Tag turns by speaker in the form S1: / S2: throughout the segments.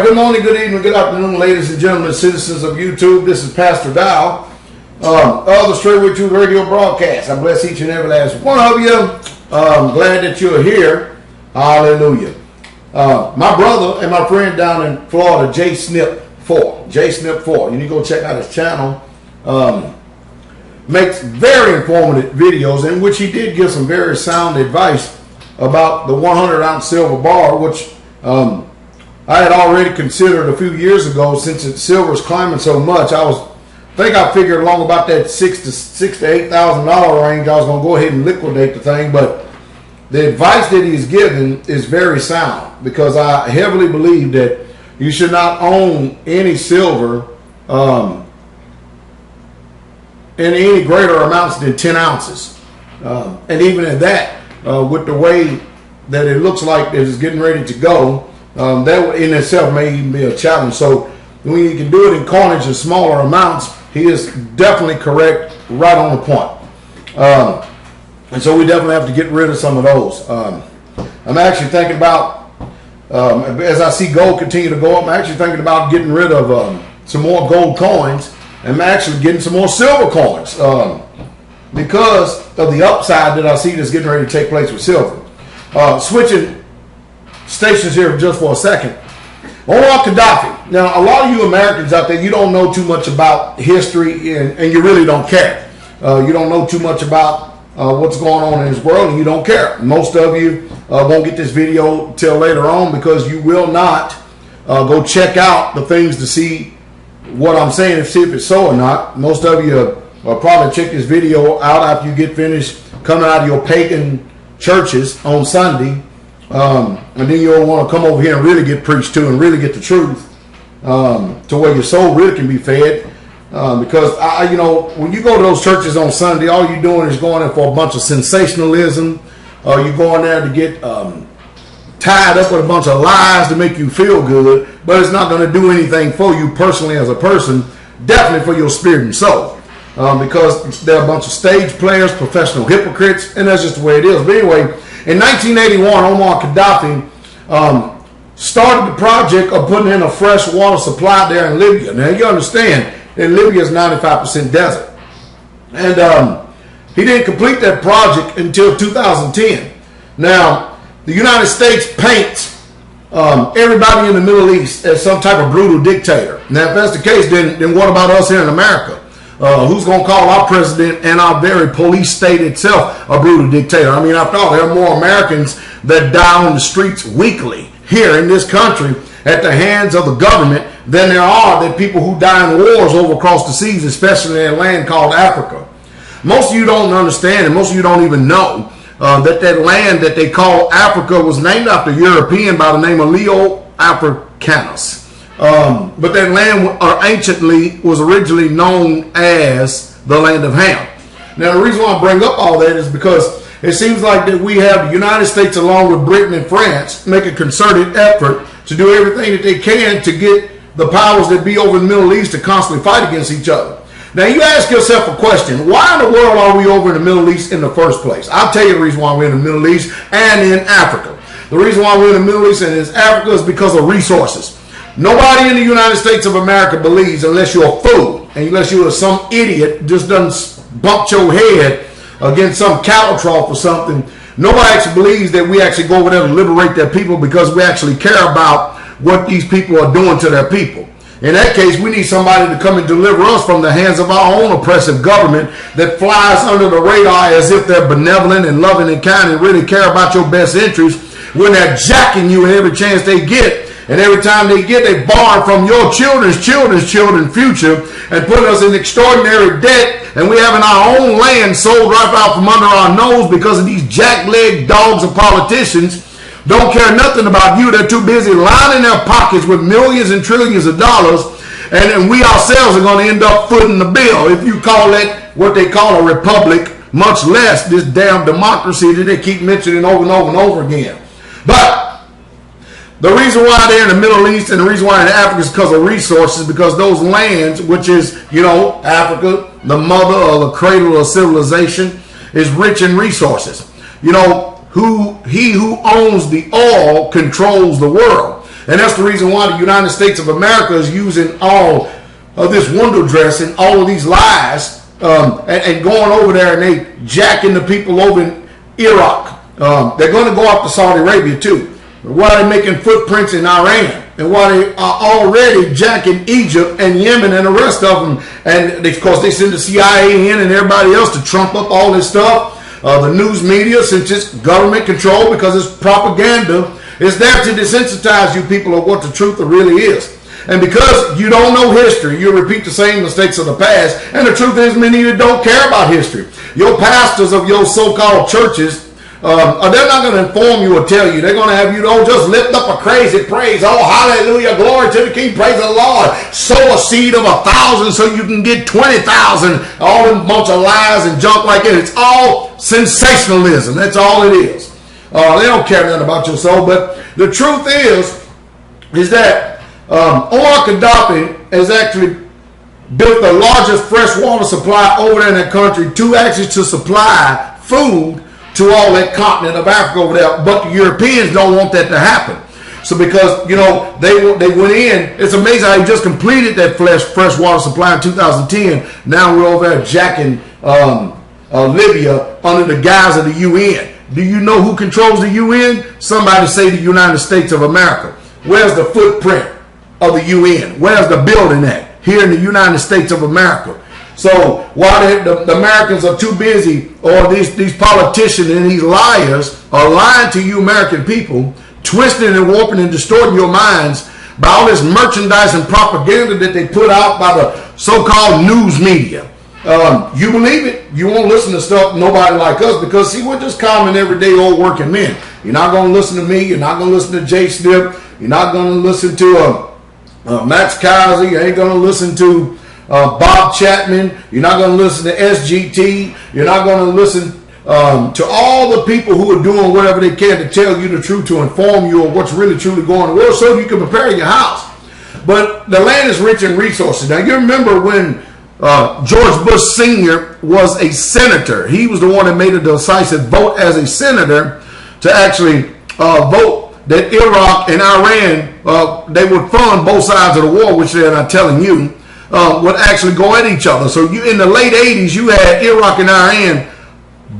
S1: Good morning, good evening, good afternoon, ladies and gentlemen, citizens of YouTube. This is Pastor Dowell of the Straight With You radio broadcast. I bless each and every last one of you. I'm glad that you're here. Hallelujah. My brother and my friend down in Florida, J-Snip4. You need to go check out his channel. Makes very informative videos in which he did give some very sound advice about the 100-ounce silver bar, which I had already considered a few years ago. Since silver is climbing so much, I figured along about that $6,000 to $8,000 range, I was going to go ahead and liquidate the thing. But the advice that he's given is very sound, because I heavily believe that you should not own any silver in any greater amounts than 10 ounces. And even at that, with the way that it looks like it's getting ready to go, that in itself may even be a challenge. So when you can do it in coinage in smaller amounts, he is definitely correct, right on the point. And so we definitely have to get rid of some of those. I'm actually thinking about, as I see gold continue to go up, I'm actually thinking about getting rid of some more gold coins. I'm actually getting some more silver coins because of the upside that I see that's getting ready to take place with silver. Switching stations here just for a second. Muammar Gaddafi. Now, a lot of you Americans out there, you don't know too much about history, and you really don't care. You don't know too much about what's going on in this world, and you don't care. Most of you won't get this video till later on, because you will not go check out the things to see what I'm saying and see if it's so or not. Most of you will probably check this video out after you get finished coming out of your pagan churches on Sunday. And then you'll want to come over here and really get preached to and really get the truth, to where your soul really can be fed. Because when you go to those churches on Sunday, all you're doing is going in for a bunch of sensationalism. You're going there to get tied up with a bunch of lies to make you feel good, but it's not going to do anything for you personally as a person, definitely for your spirit and soul. Because they're a bunch of stage players, professional hypocrites, and that's just the way it is. But anyway, in 1981, Muammar Gaddafi started the project of putting in a fresh water supply there in Libya. Now, you understand that Libya is 95% desert. And he didn't complete that project until 2010. Now, the United States paints everybody in the Middle East as some type of brutal dictator. Now, if that's the case, then what about us here in America? Who's going to call our president and our very police state itself a brutal dictator? I mean, after all, there are more Americans that die on the streets weekly here in this country at the hands of the government than there are that people who die in wars over across the seas, especially in a land called Africa. Most of you don't understand, and most of you don't even know that land that they call Africa was named after a European by the name of Leo Africanus. But that land anciently was originally known as the land of Ham. Now, the reason why I bring up all that is because it seems like that we have the United States along with Britain and France make a concerted effort to do everything that they can to get the powers that be over in the Middle East to constantly fight against each other. Now, you ask yourself a question: why in the world are we over in the Middle East in the first place? I'll tell you the reason why we're in the Middle East and in Africa. The reason why we're in the Middle East and in Africa is because of resources. Nobody in the United States of America believes, unless you're a fool and unless you're some idiot just done bumped your head against some cattle trough or something, nobody actually believes that we actually go over there to liberate their people because we actually care about what these people are doing to their people. In that case, we need somebody to come and deliver us from the hands of our own oppressive government that flies under the radar as if they're benevolent and loving and kind and really care about your best interests, when they're jacking you at every chance they get. And every time they get, they borrow from your children's future and put us in extraordinary debt. And we having our own land sold right out from under our nose because of these jack-legged dogs of politicians. Don't care nothing about you. They're too busy lining their pockets with millions and trillions of dollars. And we ourselves are going to end up footing the bill. If you call that what they call a republic, much less this damn democracy that they keep mentioning over and over and over again. But the reason why they're in the Middle East and the reason why in Africa is because of resources, because those lands, which is, Africa, the mother or the cradle of civilization, is rich in resources. He who owns the oil controls the world. And that's the reason why the United States of America is using all of this window dressing, all of these lies, and going over there and they jacking the people over in Iraq. They're going to go up to Saudi Arabia too. Why are they making footprints in Iran? And why they are already jacking Egypt and Yemen and the rest of them. And of course they send the CIA in and everybody else to trump up all this stuff. The news media, since it's government control because it's propaganda, is there to desensitize you people of what the truth really is. And because you don't know history, you repeat the same mistakes of the past. And the truth is, many of you don't care about history. Your pastors of your so-called churches, they're not going to inform you or tell you. They're going to have you, just lift up a crazy praise. Oh, hallelujah, glory to the King, praise the Lord. Sow a seed of 1,000 so you can get 20,000. All them bunch of lies and junk like that. It's all sensationalism. That's all it is. They don't care nothing about your soul. But the truth is that Omar Gaddafi has actually built the largest freshwater supply over there in that country to supply food to all that continent of Africa over there. But the Europeans don't want that to happen. So because, they went in, it's amazing how he just completed that freshwater supply in 2010. Now we're over there jacking Libya under the guise of the UN. Do you know who controls the UN? Somebody say the United States of America. Where's the footprint of the UN? Where's the building at? Here in the United States of America. So while the Americans are too busy, or these politicians and these liars are lying to you American people, twisting and warping and distorting your minds by all this merchandise and propaganda that they put out by the so-called news media. You believe it, you won't listen to stuff nobody like us, because see, we're just common everyday old working men. You're not going to listen to me, you're not going to listen to Jay Snip, you're not going to listen to Max Kaiser, you ain't going to listen to Bob Chapman, you're not going to listen to SGT, you're not going to listen to all the people who are doing whatever they can to tell you the truth, to inform you of what's really truly going on in the world so you can prepare your house. But the land is rich in resources. Now you remember when George Bush Sr. was a senator. He was the one that made a decisive vote as a senator to actually vote that Iraq and Iran, they would fund both sides of the war, which they're not telling you, would actually go at each other. So you, in the late 80s, you had Iraq and Iran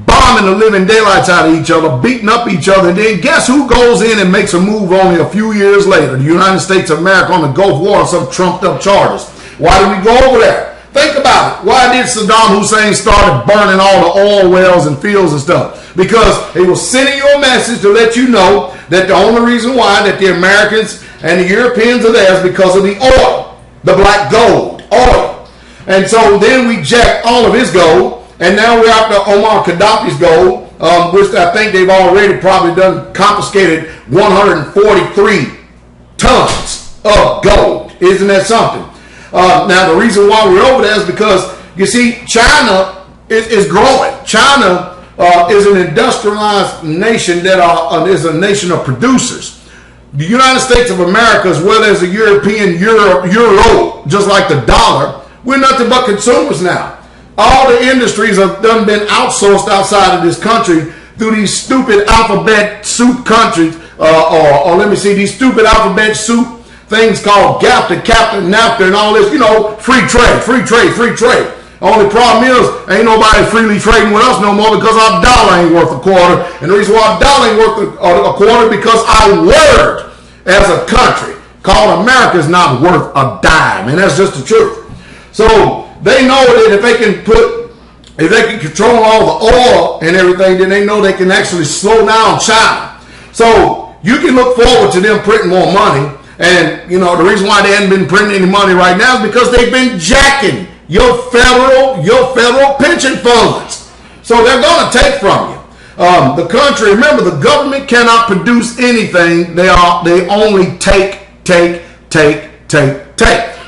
S1: bombing the living daylights out of each other, beating up each other. And then guess who goes in and makes a move only a few years later? The United States of America on the Gulf War on some trumped up charters. Why did we go over there? Think about it. Why did Saddam Hussein start burning all the oil wells and fields and stuff? Because he was sending you a message to let you know that the only reason why that the Americans and the Europeans are there is because of the oil, the black gold, oil. And so then we jacked all of his gold, and now we're after Omar Gaddafi's gold, which I think they've already probably done confiscated 143 tons of gold. Isn't that something? Now, the reason why we're over there is because, you see, China is growing. China is an industrialized nation that is a nation of producers. The United States of America, as well as the European euro, just like the dollar, we're nothing but consumers now. All the industries have been outsourced outside of this country through these stupid alphabet soup countries, or let me see, these stupid alphabet soup things called GAFTA, CAFTA, NAFTA, and all this, free trade, free trade, free trade. Only problem is, ain't nobody freely trading with us no more because our dollar ain't worth a quarter. And the reason why our dollar ain't worth a quarter because our word as a country called America is not worth a dime. And that's just the truth. So they know that if they can control all the oil and everything, then they know they can actually slow down China. So you can look forward to them printing more money. And, the reason why they haven't been printing any money right now is because they've been jacking your federal pension funds. So they're going to take from you. The country, remember, the government cannot produce anything. They only take.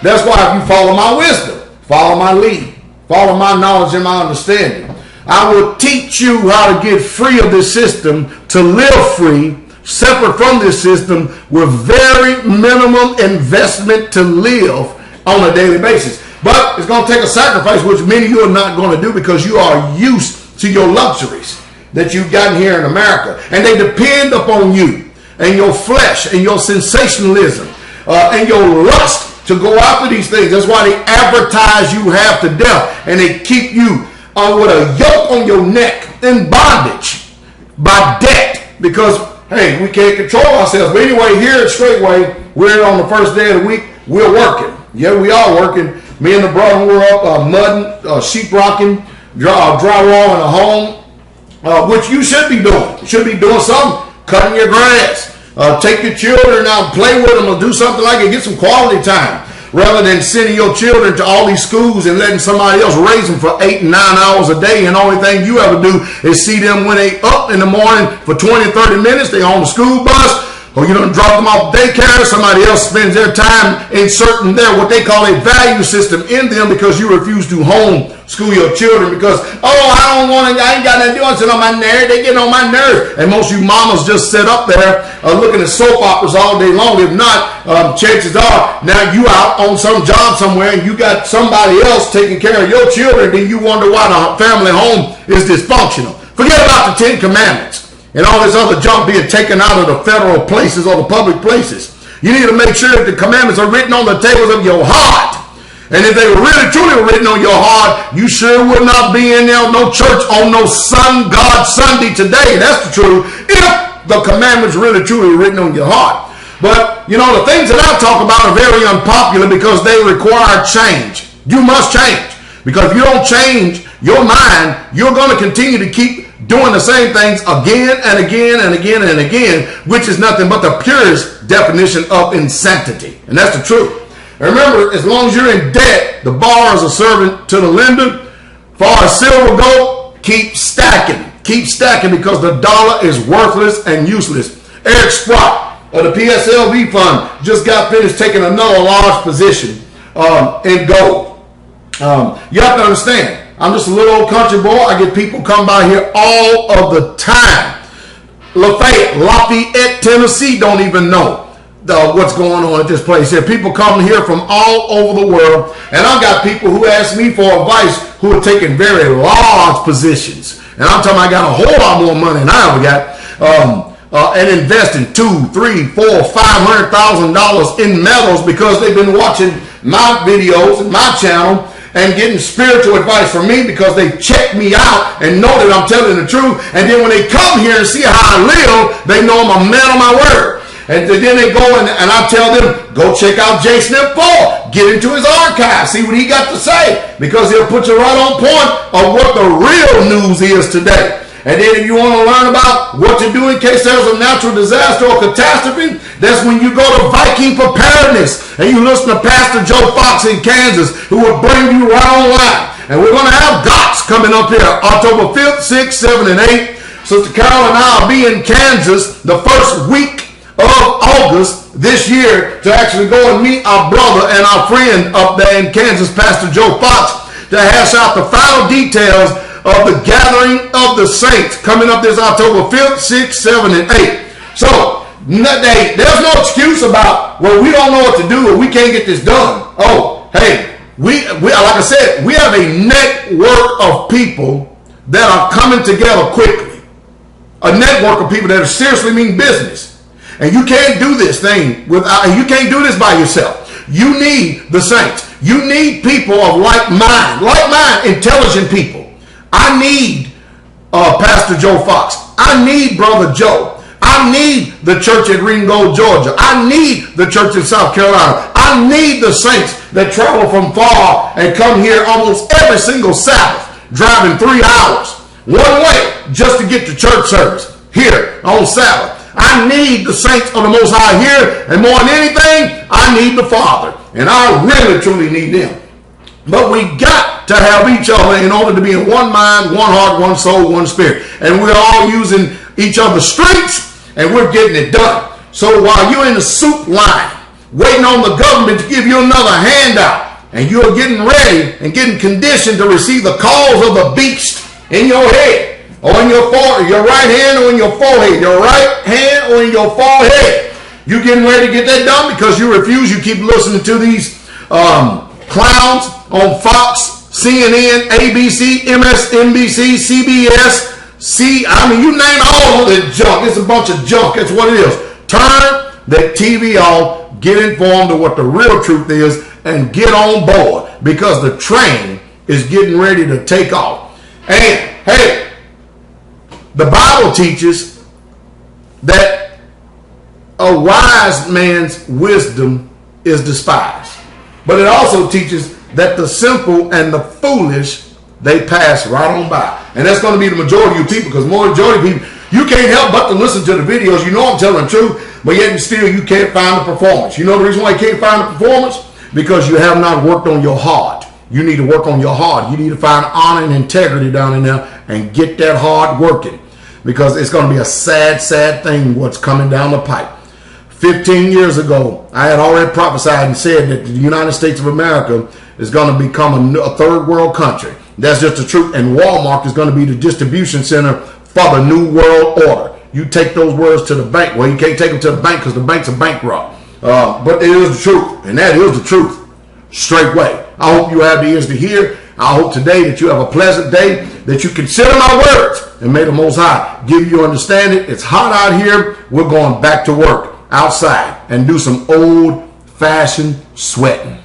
S1: That's why if you follow my wisdom, follow my lead, follow my knowledge and my understanding, I will teach you how to get free of this system, to live free, separate from this system, with very minimum investment to live on a daily basis. But it's going to take a sacrifice, which many of you are not going to do because you are used to your luxuries that you've gotten here in America. And they depend upon you. and your flesh and your sensationalism and your lust to go after these things. That's why they advertise you half to death, and they keep you with a yoke on your neck in bondage by debt, because hey, we can't control ourselves. But anyway, here at Straightway, we're on the first day of the week. We're working. Yeah, we are working. Me and the brother were up mudding, sheetrocking, drywall in a home, which you should be doing. You should be doing something, cutting your grass. Take your children out and play with them, or do something like it. Get some quality time, rather than sending your children to all these schools and letting somebody else raise them for 8 and 9 hours a day. And the only thing you ever do is see them when they up in the morning for 20, 30 minutes. They on the school bus, or you don't drop them off daycare. Somebody else spends their time inserting their what they call a value system in them, because you refuse to homeschool your children because, I ain't got nothing to do. I sit on my nerves. They get on my nerves. And most of you mamas just sit up there looking at soap operas all day long. If not, chances are now you out on some job somewhere and you got somebody else taking care of your children. Then you wonder why the family home is dysfunctional. Forget about the 10 Commandments and all this other junk being taken out of the federal places or the public places. You need to make sure that the commandments are written on the tables of your heart. And if they were really truly written on your heart, you sure would not be in there, no church on no God Sunday today. That's the truth. If the commandments really truly written on your heart. But, the things that I talk about are very unpopular because they require change. You must change. Because if you don't change your mind, you're going to continue to keep doing the same things again and again and again and again, which is nothing but the purest definition of insanity. And that's the truth. And remember, as long as you're in debt, the borrower is a servant to the lender. For as silver gold, keep stacking. Keep stacking, because the dollar is worthless and useless. Eric Sprott of the PSLV fund just got finished taking another large position in gold. You have to understand, I'm just a little old country boy. I get people come by here all of the time. Lafayette, Tennessee don't even know what's going on at this place here. People come here from all over the world, and I've got people who ask me for advice who are taking very large positions. And I'm talking, I got a whole lot more money than I ever got, and investing $200,000, $300,000, $400,000, $500,000 in metals because they've been watching my videos and my channel and getting spiritual advice from me because they check me out and know that I'm telling the truth. And then when they come here and see how I live, they know I'm a man of my word. And then they go and I tell them, go check out J. Snip 4. Get into his archive. See what he got to say. Because he'll put you right on point of what the real news is today. And then if you want to learn about what to do in case there's a natural disaster or catastrophe, that's when you go to Viking Preparedness and you listen to Pastor Joe Fox in Kansas, who will bring you right online. And we're going to have GOTS coming up here October 5th, 6th, 7th, and 8th. Sister Carol and I will be in Kansas the first week of August this year to actually go and meet our brother and our friend up there in Kansas, Pastor Joe Fox, to hash out the final details of the gathering of the saints coming up this October 5th, 6th, 7th, and 8th. So, there's no excuse about, well, we don't know what to do or we can't get this done. Oh, hey, we like I said, we have a network of people that are coming together quickly. A network of people that are seriously mean business. And you can't do this thing you can't do this by yourself. You need the saints. You need people of like mind, intelligent people. I need Pastor Joe Fox. I need Brother Joe. I need the church at Ringgold, Georgia. I need the church in South Carolina. I need the saints that travel from far and come here almost every single Sabbath, driving 3 hours one way just to get to church service here on Sabbath. I need the saints of the Most High here, and more than anything, I need the Father. And I really, truly need them. But we got to have each other in order to be in one mind, one heart, one soul, one spirit. And we're all using each other's strengths, and we're getting it done. So while you're in the soup line, waiting on the government to give you another handout, and you're getting ready and getting conditioned to receive the calls of the beast in your head, or in your forehead, your right hand or in your forehead, your right hand or in your forehead. You getting ready to get that done because you refuse. You keep listening to these clowns on Fox, CNN, ABC, MSNBC, CBS, you name all of the junk. It's a bunch of junk. That's what it is. Turn that TV off, get informed of what the real truth is, and get on board, because the train is getting ready to take off. And hey, the Bible teaches that a wise man's wisdom is despised. But it also teaches that the simple and the foolish, they pass right on by. And that's going to be the majority of you people, because majority of people, you can't help but to listen to the videos. You know I'm telling the truth, but yet and still you can't find the performance. You know the reason why you can't find the performance? Because you have not worked on your heart. You need to work on your heart. You need to find honor and integrity down in there and get that hard working, because it's going to be a sad, sad thing what's coming down the pipe. 15 years ago, I had already prophesied and said that the United States of America is going to become a third world country. That's just the truth. And Walmart is going to be the distribution center for the new world order. You take those words to the bank. Well, you can't take them to the bank because the banks are bankrupt. But it is the truth, and that is the truth. Straightway. I hope you have the ears to hear. I hope today that you have a pleasant day, that you consider my words, and may the Most High give you understanding. It's hot out here. We're going back to work outside and do some old-fashioned sweating.